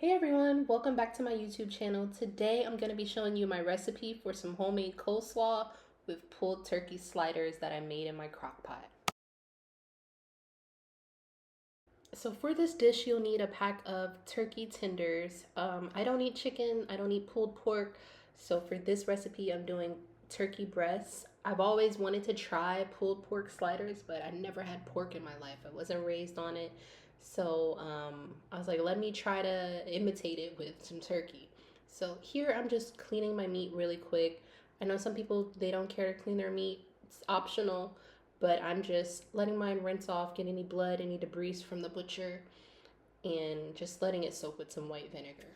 Hey everyone, welcome back to my YouTube channel. Today I'm going to be showing you my recipe for some homemade coleslaw with pulled turkey sliders that I made in my crock pot. So for this dish you'll need a pack of turkey tenders. I don't eat chicken, I don't eat pulled pork, so for this recipe I'm doing turkey breasts. I've always wanted to try pulled pork sliders, but I never had pork in my life. I wasn't raised on it. So I was like, let me try to imitate it with some turkey. So here I'm just cleaning my meat really quick. I know some people, they don't care to clean their meat. It's optional, but I'm just letting mine rinse off, get any blood, any debris from the butcher, and just letting it soak with some white vinegar.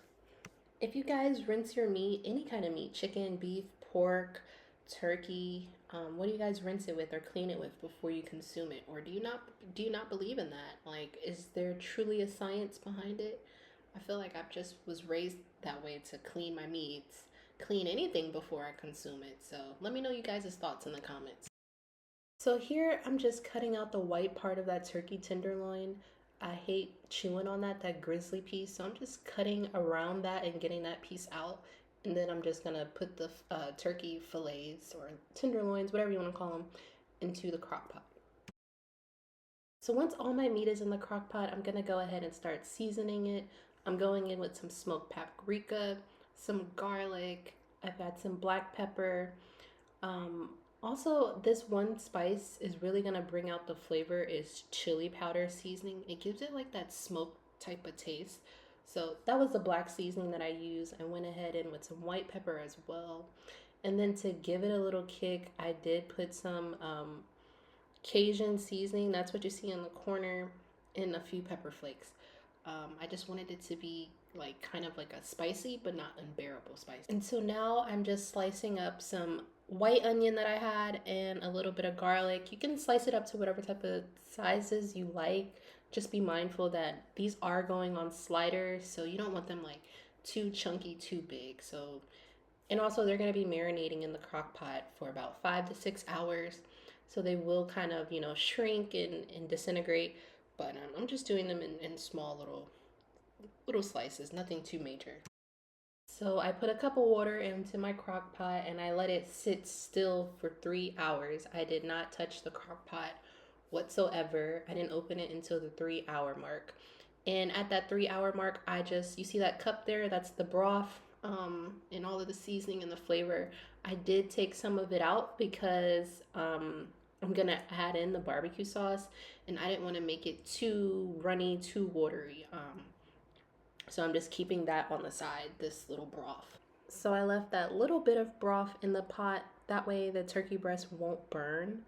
If you guys rinse your meat, any kind of meat, chicken, beef, pork, turkey, what do you guys rinse it with or clean it with before you consume it? Or do you not believe in that? Like, is there truly a science behind it? I feel like I just was raised that way, to clean my meats, clean anything before I consume it. So let me know you guys' thoughts in the comments. So here I'm just cutting out the white part of that turkey tenderloin. I hate chewing on that grizzly piece, so I'm just cutting around that and getting that piece out. And then I'm just gonna put the turkey fillets or tenderloins, whatever you want to call them, into the crock pot. So once all my meat is in the crock pot, I'm gonna go ahead and start seasoning it. I'm going in with some smoked paprika, some garlic, I've got some black pepper. Um, Also, this one spice is really gonna bring out the flavor is chili powder seasoning. It gives it like that smoke type of taste. So that was the black seasoning that I used. I went ahead in with some white pepper as well. And then to give it a little kick, I did put some Cajun seasoning. That's what you see in the corner, and a few pepper flakes. I just wanted it to be like kind of like a spicy but not unbearable spice. And so now I'm just slicing up some white onion that I had and a little bit of garlic. You can slice it up to whatever type of sizes you like. Just be mindful that these are going on sliders, so you don't want them like too chunky, too big. So, and also they're going to be marinating in the crock pot for about 5 to 6 hours. So they will kind of, shrink and disintegrate. But I'm just doing them in small little slices, nothing too major. So I put a cup of water into my crock pot and I let it sit still for 3 hours. I did not touch the crock pot whatsoever. I didn't open it until the 3 hour mark. And at that 3 hour mark, you see that cup there? That's the broth and all of the seasoning and the flavor. I did take some of it out because I'm gonna add in the barbecue sauce, and I didn't want to make it too runny, too watery. So I'm just keeping that on the side, this little broth. So I left that little bit of broth in the pot. That way the turkey breast won't burn,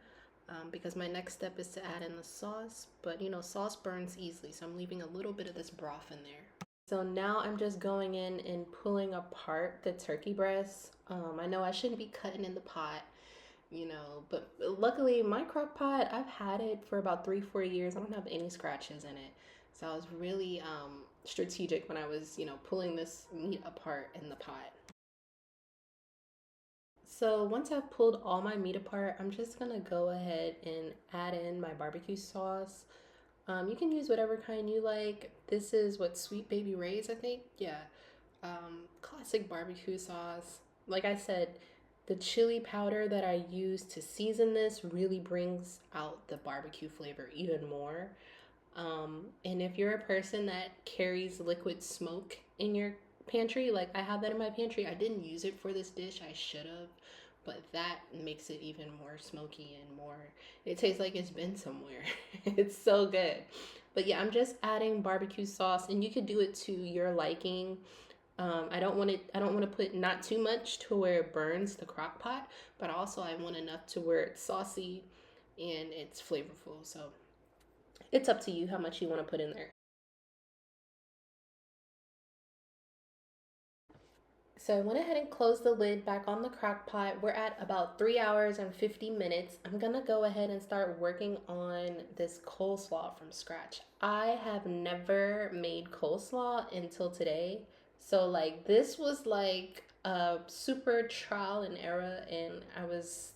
because my next step is to add in the sauce. But sauce burns easily, so I'm leaving a little bit of this broth in there. So now I'm just going in and pulling apart the turkey breast. I know I shouldn't be cutting in the pot, but luckily my crock pot, I've had it for about 3 4 years. I don't have any scratches in it. So I was really strategic when I was pulling this meat apart in the pot. So once I've pulled all my meat apart, I'm just gonna go ahead and add in my barbecue sauce. You can use whatever kind you like. This is what, Sweet Baby Ray's, I think. Yeah, classic barbecue sauce. Like I said, the chili powder that I use to season this really brings out the barbecue flavor even more. And if you're a person that carries liquid smoke in your pantry, like I have that in my pantry, I didn't use it for this dish, I should have, but that makes it even more smoky and more, it tastes like it's been somewhere. It's so good. But yeah, I'm just adding barbecue sauce, and you could do it to your liking. I don't want to put not too much to where it burns the crock pot, but also I want enough to where it's saucy and it's flavorful. So it's up to you how much you want to put in there. So I went ahead and closed the lid back on the crock pot. We're at about 3 hours and 50 minutes. I'm gonna go ahead and start working on this coleslaw from scratch. I have never made coleslaw until today. So like this was like a super trial and error, and I was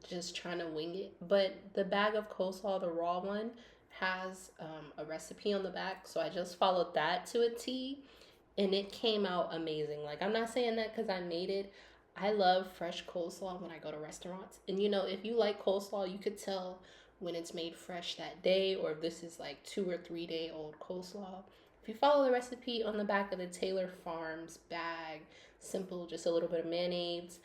just trying to wing it. But the bag of coleslaw, the raw one, has a recipe on the back. So I just followed that to a T, and it came out amazing. Like, I'm not saying that because I made it. I love fresh coleslaw when I go to restaurants. And you know, if you like coleslaw, you could tell when it's made fresh that day or if this is like 2 or 3 day old coleslaw. If you follow the recipe on the back of the Taylor Farms bag, simple, just a little bit of mayonnaise,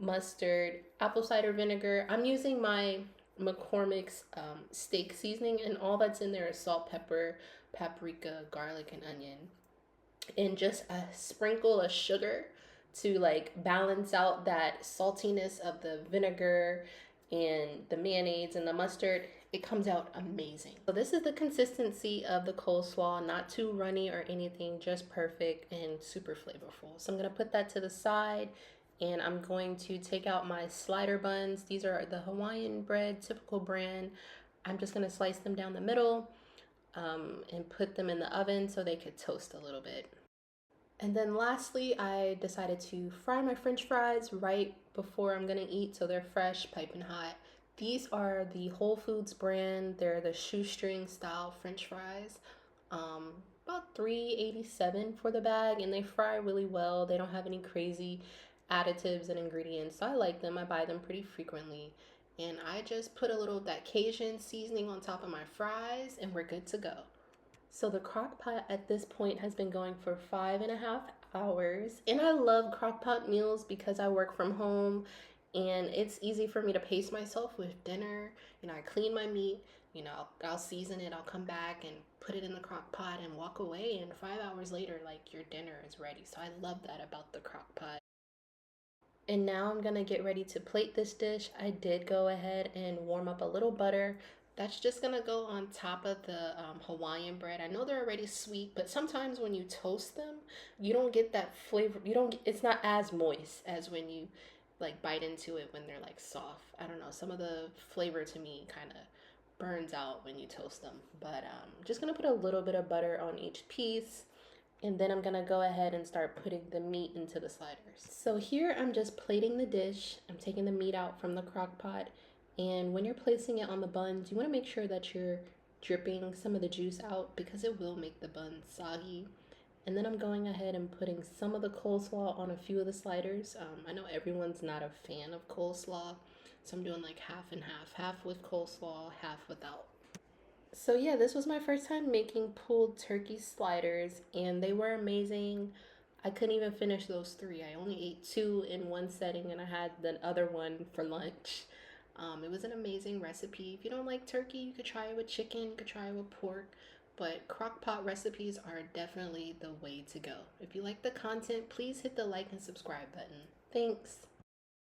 mustard, apple cider vinegar. I'm using my McCormick's steak seasoning, and all that's in there is salt, pepper, paprika, garlic, and onion, and just a sprinkle of sugar to like balance out that saltiness of the vinegar and the mayonnaise and the mustard. It comes out amazing. So this is the consistency of the coleslaw, not too runny or anything, just perfect and super flavorful. So I'm gonna put that to the side, and I'm going to take out my slider buns. These are the Hawaiian bread, typical brand. I'm just gonna slice them down the middle and put them in the oven so they could toast a little bit. And then lastly, I decided to fry my french fries right before I'm gonna eat so they're fresh, piping hot. These are the Whole Foods brand. They're the shoestring style french fries. About $3.87 for the bag, and they fry really well. They don't have any crazy additives and ingredients, so I like them. I buy them pretty frequently. And I just put a little of that Cajun seasoning on top of my fries, and we're good to go. So the crock pot at this point has been going for 5.5 hours. And I love crock pot meals because I work from home and it's easy for me to pace myself with dinner. You know, I clean my meat, you know, I'll season it, I'll come back and put it in the crock pot and walk away. And 5 hours later, like, your dinner is ready. So I love that about the crock pot. And now I'm gonna get ready to plate this dish. I did go ahead and warm up a little butter. That's just gonna go on top of the Hawaiian bread. I know they're already sweet, but sometimes when you toast them, you don't get that flavor. You don't. It's not as moist as when you like bite into it when they're like soft. I don't know. Some of the flavor to me kind of burns out when you toast them. But just gonna put a little bit of butter on each piece. And then I'm gonna go ahead and start putting the meat into the sliders. So here I'm just plating the dish. I'm taking the meat out from the crock pot. And when you're placing it on the buns, you wanna make sure that you're dripping some of the juice out because it will make the buns soggy. And then I'm going ahead and putting some of the coleslaw on a few of the sliders. I know everyone's not a fan of coleslaw, so I'm doing like half and half, half with coleslaw, half without. So yeah, this was my first time making pulled turkey sliders, and they were amazing. I couldn't even finish those three. I only ate two in one setting, and I had the other one for lunch. It was an amazing recipe. If you don't like turkey, you could try it with chicken, you could try it with pork, but crock pot recipes are definitely the way to go. If you like the content, please hit the like and subscribe button. Thanks.